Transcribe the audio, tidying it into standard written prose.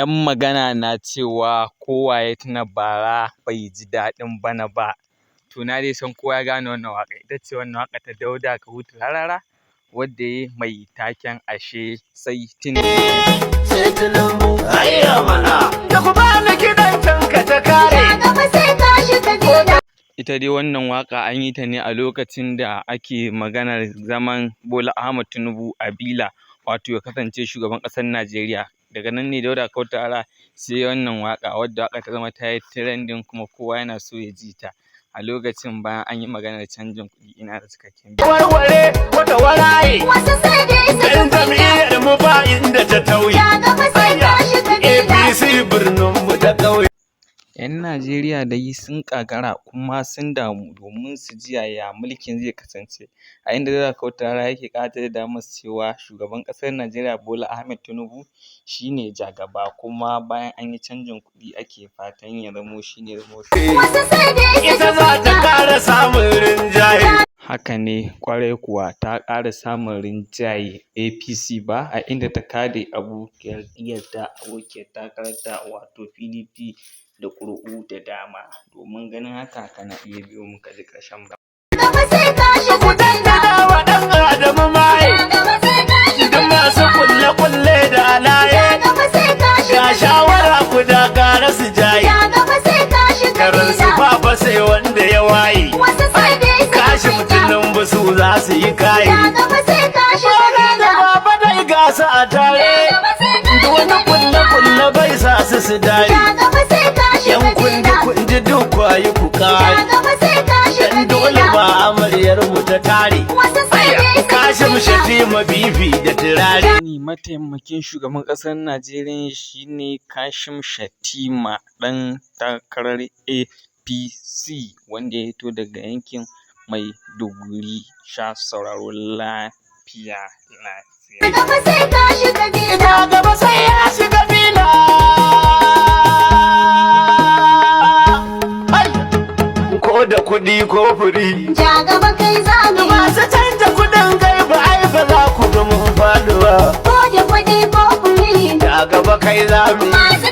'Yan magana na cewa kowa ya tuna bara bai ji daɗin bana ba. To na dai san kowa ya gane wannan waƙa. Ita ce wannan waƙa ta Dauda Kahutu Rarara wadda ya mai taken ashe sai Tinubu. Sai Tinubu, ayya mana, da ku ba ni kiɗan tanka ta kare. Ya gaba sai tashi ka dina. Ita dai wannan waƙa an yi ta ne a lokacin da ake maganar zaman Bola Ahmed Tinubu a Bila, wato ya kasance shugaban ƙasar Najeriya. Daga nan ne Dauda Kahutu Rarara sai wannan waƙa wadda waƙa ta zama ta yi trending kuma kowa yana so ya ji ta. A lokacin bayan an yi maganar canjin kuɗi ina da cikakken bidiyo. Warware wata waraye, wasu sai dai su ɗan jam'iyyar mu ba inda ta tauye. Ya gaba sai tashi ka dina. APC birnin mu ta ƙauye. 'Yan Najeriya dai sun ƙagara kuma sun damu domin su ji yaya mulkin zai kasance, a inda Dauda Kahutu Rarara yake ƙara da masu cewa shugaban ƙasar Najeriya Bola Ahmed Tinubu shi ne jagaba, kuma bayan an yi canjin kuɗi ake fatan ya zamo shi ne Ita za ta ƙara samun rinjaye. Haka ne ƙwarai kuwa, ta ƙara samun rinjaye APC ba, a inda ta kare abokiyar takararta wato PDP da ƙuri'u da dama. Domin ganin haka kana iya biyo mu ka ji ƙarshen ba. Ku dandana wa ɗan Adamu maye, duk masu kulle-kulle da alaye. Ga shawara ku da gara su jaye, karan su fafa sai wanda ya waye. Kashi mutumin basu za su yi kaye. Da baba dai gasa a tare, duk wani kulle-kulle bai sa su dare. Yan kundi duk kwayi ku kare, dan dole ba amaryar mu ta tare. Kashim Shatima bibi da turare. Mataimakin shugaban ƙasar Najeriya shine Kashim Shatima, ɗan takarar APC wanda ya fito daga yankin Maiduguri. Sha sauraro lafiya. Gaba sai ka shiga bila. Gaba sai ya shiga bila. Ko da kuɗi ko furi. Ja gaba kai zanu. Masu canja kuɗin gaiba ai ba za ku ga mun faɗuwa. Ko da kuɗi ko furi. Ja gaba kai zanu. Masu